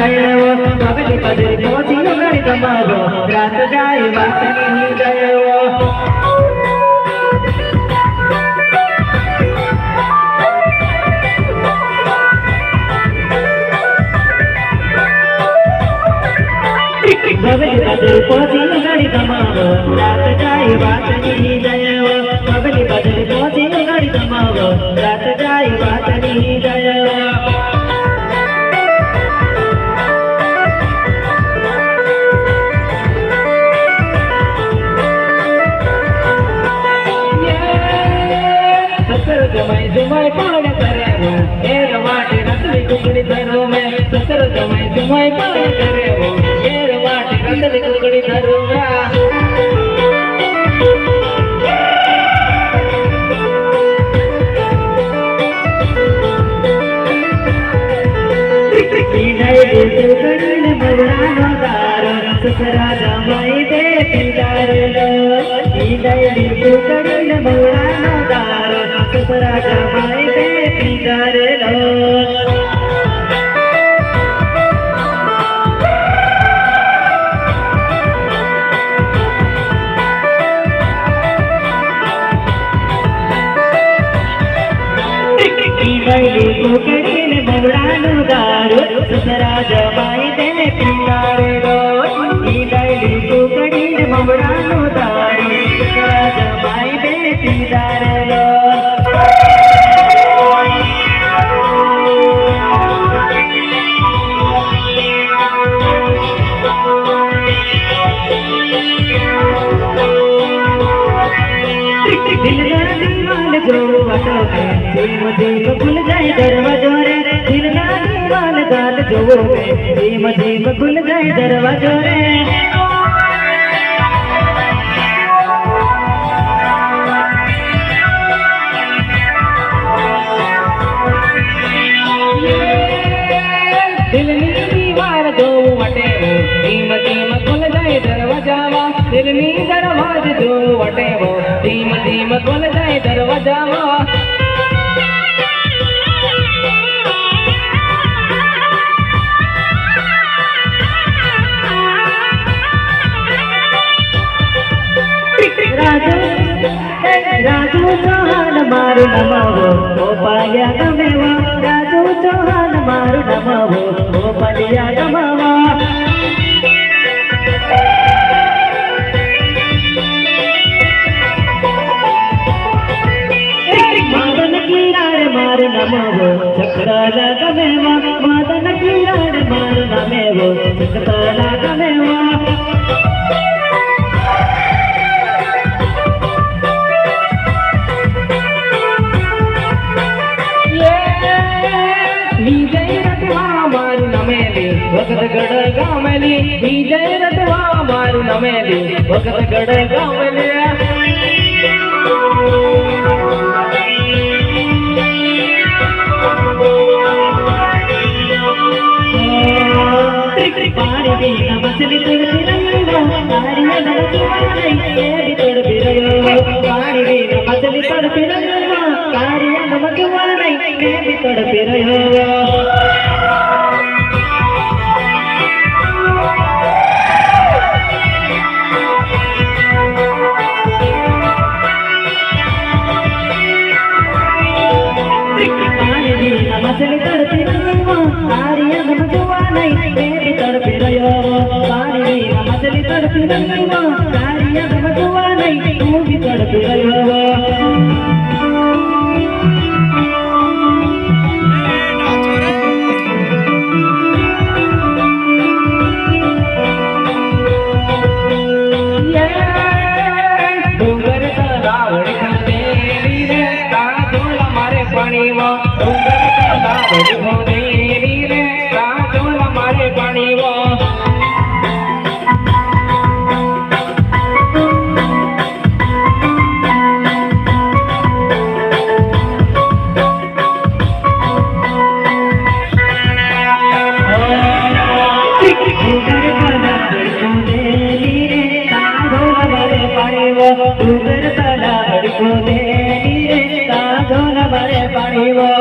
गयो बगली बदली पहुंची गई कमावो रात जाए बात नहीं गयो बगली बदली पहुंची गई कमावो रात जाए बात नहीं गयो बगली बदली पहुंची गई कमावो रात जाए बात नहीं गयो जमाई जुमाई पान करे वो ए रवाटे रतली कुकड़ी धरो में सतर जमाई जुमाई पान करे वो ए रवाटे रतली कुकड़ी धरो में कुकड़ी मवरानो दारो सतरा जमाई दे पिंडारो लो कुकड़ी मवरानो दारो सतरा जमाई दे पिंडारो कुकड़ी मवरानो दारो सतरा जमाई दे पिंडारो कुकड़ी मवरानो दारो सतरा जमाई दे पिंडारो धीम खुल जाए दरवाजो रे दिल ना दीवान गाल जो धीम धीम खुल जाए दरवाजो रे दिल नी दीवार जो वटे धीम धीम खुल जाए दरवाजावा दिल नी दरवाज जो वटे वो धीम धीम खुल जाए दरवाजावा राजू चौहान मारू नमावो ओ पाया गमेवा राजू चौहान मारू नमावो ओ पलिया गमावा मादन कीराड़ मारू नमावो चक्राला गमेवा मादन कीराड़ मारू नमेवो चक्राला गमेवा वक्त गड़ गामली विजय रतवा मारू नमेली वक्त गड़ गामली पानी भी मछली तोड़ पिरयो पानी में नमक नहीं तोड़ पिरयो पानी भी मछली तोड़ पिरयो कार्य नमक नहीं तोड़ पिरयो मछली तड़पी रहो कार्य नमजुआ नहीं तड़पी रहो पानी मछली तड़पी रहो कार्य नमजुआ नहीं तू भी तड़पी रहो डूंगर रावण खाते रे काजोला मारे पानी वो बड़ी हो देरी रे राजोल मारे पानी वो डूंगर तला बड़ी को देरी रे राजोल मारे पानी वो